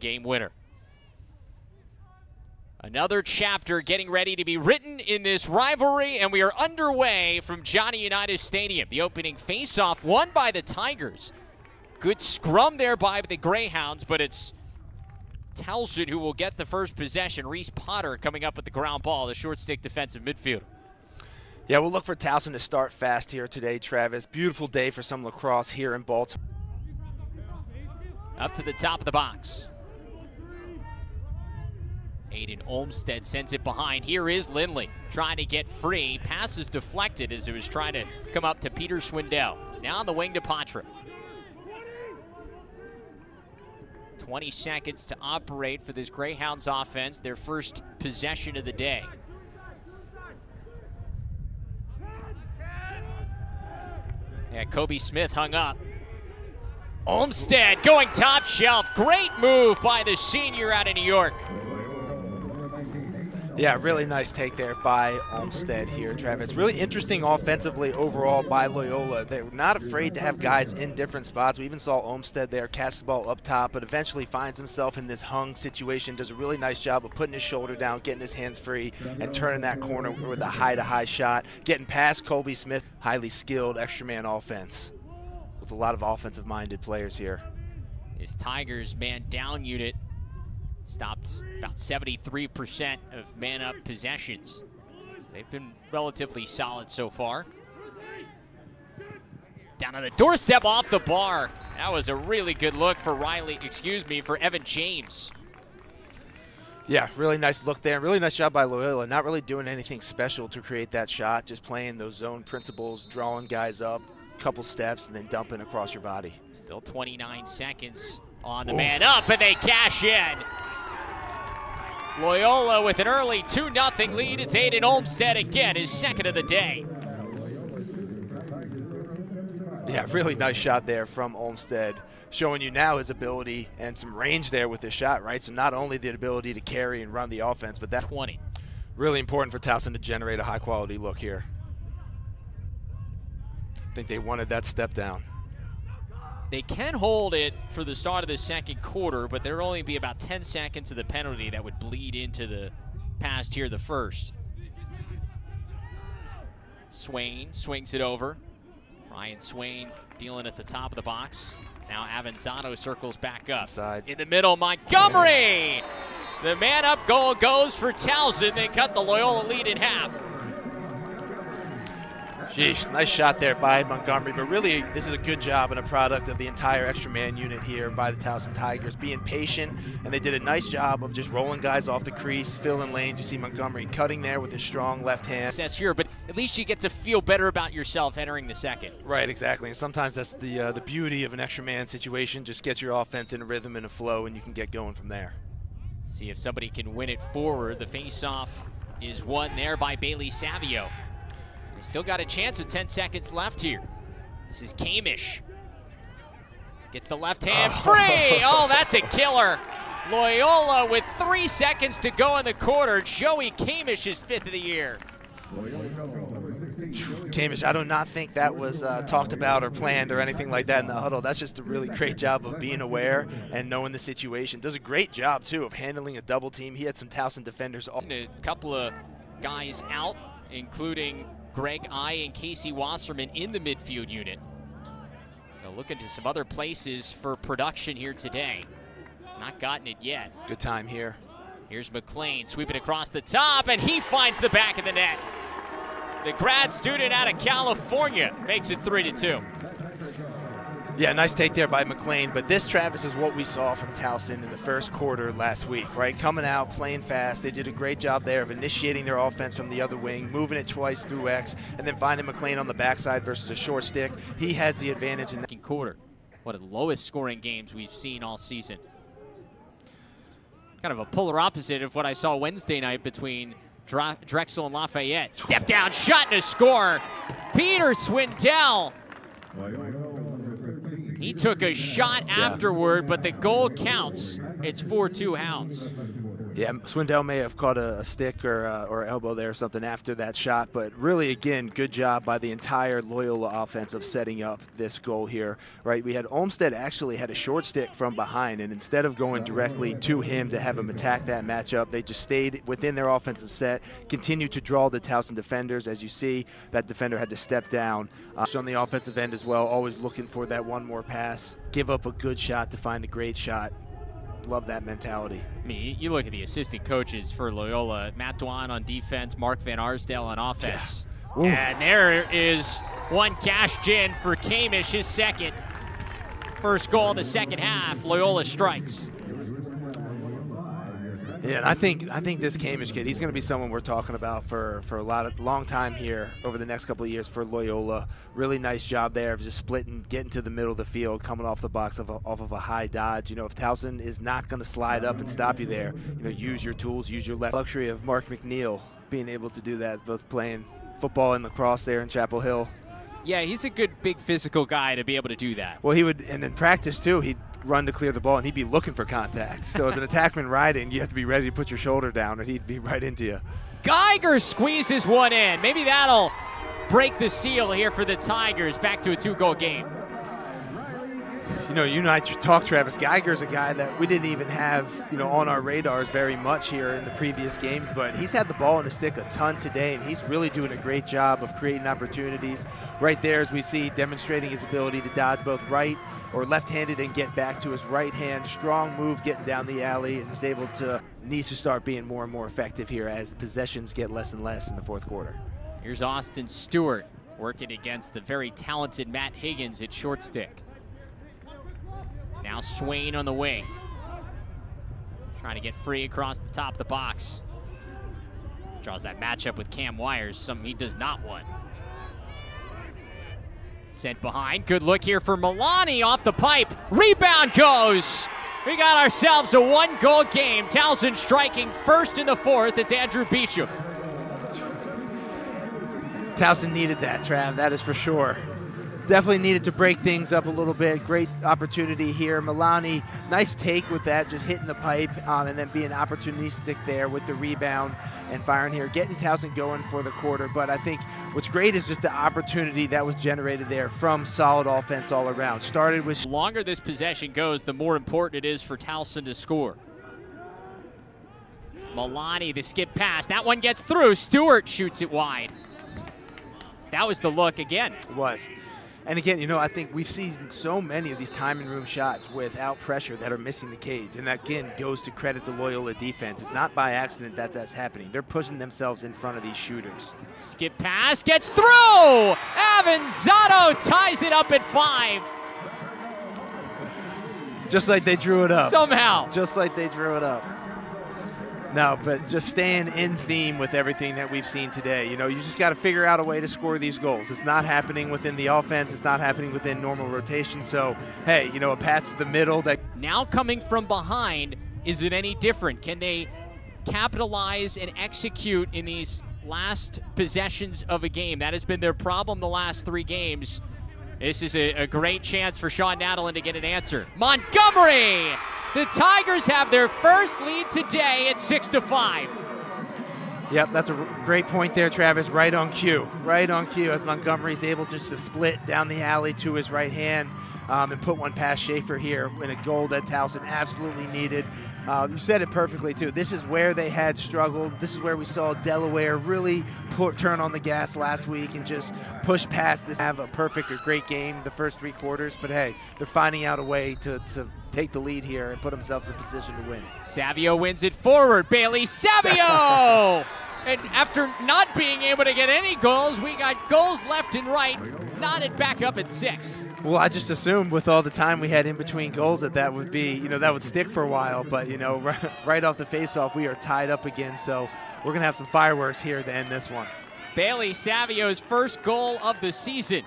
game winner. Another chapter getting ready to be written in this rivalry, and we are underway from Johnny Unitas Stadium. The opening face-off won by the Tigers. Good scrum there by the Greyhounds, but it's Towson who will get the first possession. Reese Potter coming up with the ground ball, the short stick defensive midfielder. Yeah, we'll look for Towson to start fast here today, Travis. Beautiful day for some lacrosse here in Baltimore. Up to the top of the box. Aidan Olmstead sends it behind. Here is Lindley trying to get free. Pass is deflected as it was trying to come up to Peter Swindell. Now on the wing to Patra. 20 seconds to operate for this Greyhounds offense, their first possession of the day. Yeah, Kobe Smith hung up. Olmstead going top shelf. Great move by the senior out of New York. Yeah, really nice take there by Olmstead here, Travis. Really interesting offensively overall by Loyola. They're not afraid to have guys in different spots. We even saw Olmstead there cast the ball up top, but eventually finds himself in this hung situation. Does a really nice job of putting his shoulder down, getting his hands free, and turning that corner with a high-to-high shot. Getting past Kobe Smith, highly skilled extra man offense with a lot of offensive-minded players here. His Tigers man down unit stopped about 73% of man-up possessions. So they've been relatively solid so far. Down on the doorstep off the bar. That was a really good look for for Evan James. Yeah, really nice look there. Really nice job by Loyola. Not really doing anything special to create that shot. Just playing those zone principles, drawing guys up, couple steps, and then dumping across your body. Still 29 seconds on the man up, and they cash in. Loyola with an early 2-0 lead. It's Aidan Olmstead again, his second of the day. Yeah, really nice shot there from Olmstead, showing you now his ability and some range there with his shot, right? So not only the ability to carry and run the offense, but that 20. Really important for Towson to generate a high-quality look here. I think they wanted that step down. They can hold it for the start of the second quarter, but there will only be about 10 seconds of the penalty that would bleed into the past here, the first. Swain swings it over. Ryan Swain dealing at the top of the box. Now Avanzato circles back up. Inside. In the middle, Montgomery! The man-up goal goes for Towson. They cut the Loyola lead in half. Sheesh, nice shot there by Montgomery, but really this is a good job and a product of the entire extra man unit here by the Towson Tigers, being patient, and they did a nice job of just rolling guys off the crease, filling lanes. You see Montgomery cutting there with his strong left hand. That's here, but at least you get to feel better about yourself entering the second. Right, exactly, and sometimes that's the beauty of an extra man situation. Just get your offense in a rhythm and a flow, and you can get going from there. See if somebody can win it forward. The face-off is won there by Bailey Savio. Still got a chance with 10 seconds left here. This is Kamish. Gets the left hand free. Oh, that's a killer. Loyola with 3 seconds to go in the quarter. Joey Kamish is 5th of the year. Kamish, I do not think that was talked about or planned or anything like that in the huddle. That's just a really great job of being aware and knowing the situation. Does a great job, too, of handling a double team. He had some Towson defenders. A couple of guys out, including Greg I and Casey Wasserman in the midfield unit. So looking to some other places for production here today. Not gotten it yet. Good time here. Here's McLean sweeping across the top, and he finds the back of the net. The grad student out of California makes it 3-2. Yeah, nice take there by McLean, but this, Travis, is what we saw from Towson in the first quarter last week, right? Coming out, playing fast. They did a great job there of initiating their offense from the other wing, moving it twice through X, and then finding McLean on the backside versus a short stick. He has the advantage in the second quarter. One of the lowest scoring games we've seen all season. Kind of a polar opposite of what I saw Wednesday night between Drexel and Lafayette. Step down shot and a score. Peter Swindell. He took a shot afterward, but the goal counts. It's 4-2 Hounds. Yeah, Swindell may have caught a stick or elbow there or something after that shot, but really, again, good job by the entire Loyola offense of setting up this goal here, right? We had Olmstead actually had a short stick from behind, and instead of going directly to him to have him attack that matchup, they just stayed within their offensive set, continued to draw the Towson defenders. As you see, that defender had to step down. On the offensive end as well, always looking for that one more pass, give up a good shot to find a great shot. Love that mentality. I mean, you look at the assistant coaches for Loyola, Matt Dwan on defense, Mark Van Arsdale on offense. Yeah. And there is one cashed in for Kamish, his second. First goal of the second half, Loyola strikes. Yeah, and I think this Kamish kid, he's going to be someone we're talking about for a long time here over the next couple of years for Loyola. Really nice job there of just splitting, getting to the middle of the field, coming off the box off of a high dodge. You know, if Towson is not going to slide up and stop you there, you know, use your tools, use your left. Luxury of Mark McNeil being able to do that, both playing football and lacrosse there in Chapel Hill. Yeah, he's a good, big physical guy to be able to do that. Well, he would, and in practice too, he'd run to clear the ball, and he'd be looking for contact. So as an attackman riding, you have to be ready to put your shoulder down, or he'd be right into you. Geiger squeezes one in. Maybe that'll break the seal here for the Tigers. Back to a 2-goal game. You know, you and I talked, Travis. Geiger's a guy that we didn't even have, you know, on our radars very much here in the previous games, but he's had the ball in the stick a ton today, and he's really doing a great job of creating opportunities. Right there, as we see, demonstrating his ability to dodge both right or left-handed and get back to his right hand. Strong move getting down the alley. Is able to, needs to start being more and more effective here as the possessions get less and less in the fourth quarter. Here's Austin Stewart working against the very talented Matt Higgins at short stick. Now Swain on the wing. Trying to get free across the top of the box. Draws that matchup with Cam Wires, something he does not want. Sent behind, good look here for Milani off the pipe. Rebound goes. We got ourselves a 1-goal game. Towson striking first in the fourth. It's Andrew Beecham. Towson needed that, Trav, that is for sure. Definitely needed to break things up a little bit. Great opportunity here. Milani, nice take with that, just hitting the pipe and then being opportunistic there with the rebound and firing here, getting Towson going for the quarter. But I think what's great is just the opportunity that was generated there from solid offense all around. Started with... The longer this possession goes, the more important it is for Towson to score. Milani, the skip pass. That one gets through. Stewart shoots it wide. That was the look again. It was. And again, you know, I think we've seen so many of these time and room shots without pressure that are missing the cage. And that, again, goes to credit the Loyola defense. It's not by accident that that's happening. They're pushing themselves in front of these shooters. Skip pass gets through! Avanzato ties it up at 5. Just like they drew it up. Somehow. Just like they drew it up. No, but just staying in theme with everything that we've seen today. You know, you just got to figure out a way to score these goals. It's not happening within the offense. It's not happening within normal rotation. So, hey, you know, a pass to the middle. That now coming from behind, is it any different? Can they capitalize and execute in these last possessions of a game? That has been their problem the last 3 games. This is a great chance for Sean Nadelin to get an answer. Montgomery! The Tigers have their first lead today at 6-5. Yep, that's a great point there, Travis. Right on cue. Right on cue as Montgomery's able just to split down the alley to his right hand and put one past Schaefer here in a goal that Towson absolutely needed. You said it perfectly, too. This is where they had struggled. This is where we saw Delaware really turn on the gas last week and just push past this, have a perfect or great game the first 3 quarters. But, hey, they're finding out a way to take the lead here and put themselves in position to win. Savio wins it forward. Bailey Savio! And after not being able to get any goals, we got goals left and right. Knotted back up at 6. Well, I just assumed with all the time we had in between goals that would be, you know, that would stick for a while. But, you know, right off the faceoff, we are tied up again. So we're going to have some fireworks here to end this one. Bailey Savio's first goal of the season.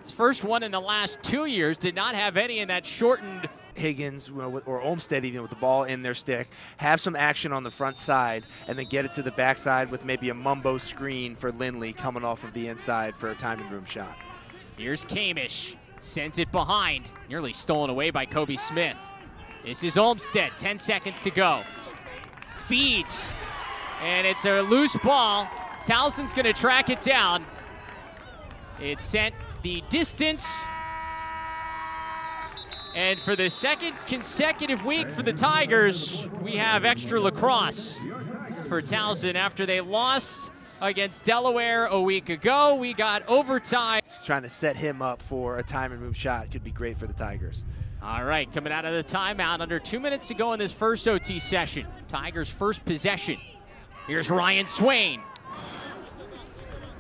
His first one in the last 2 years. Did not have any in that shortened. Higgins or Olmstead even with the ball in their stick, have some action on the front side, and then get it to the backside with maybe a mumbo screen for Lindley coming off of the inside for a time and room shot. Here's Kamish, sends it behind, nearly stolen away by Kobe Smith. This is Olmstead, 10 seconds to go. Feeds, and it's a loose ball. Towson's gonna track it down. It sent the distance. And for the second consecutive week for the Tigers, we have extra lacrosse for Towson after they lost against Delaware a week ago. We got overtime. It's trying to set him up for a time and move shot. Could be great for the Tigers. All right, coming out of the timeout, under 2 minutes to go in this first OT session. Tigers' first possession. Here's Ryan Swain.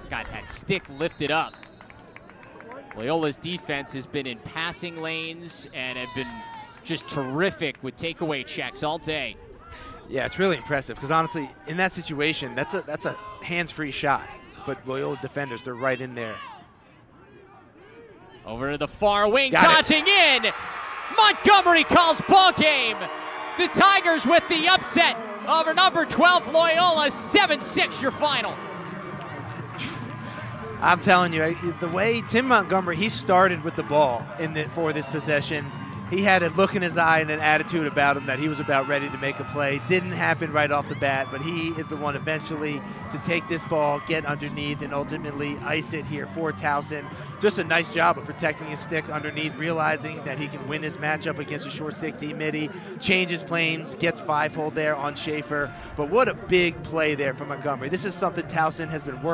Got that stick lifted up. Loyola's defense has been in passing lanes and have been just terrific with takeaway checks all day. Yeah, it's really impressive because honestly, in that situation, that's a hands-free shot. But Loyola defenders, they're right in there. Over to the far wing, dodging in. Montgomery calls ball game. The Tigers with the upset over number 12 Loyola, 7-6 your final. I'm telling you, the way Tim Montgomery, he started with the ball for this possession. He had a look in his eye and an attitude about him that he was about ready to make a play. Didn't happen right off the bat, but he is the one eventually to take this ball, get underneath, and ultimately ice it here for Towson. Just a nice job of protecting his stick underneath, realizing that he can win this matchup against a short stick team midi, changes planes, gets 5-hole there on Schaefer. But what a big play there from Montgomery. This is something Towson has been working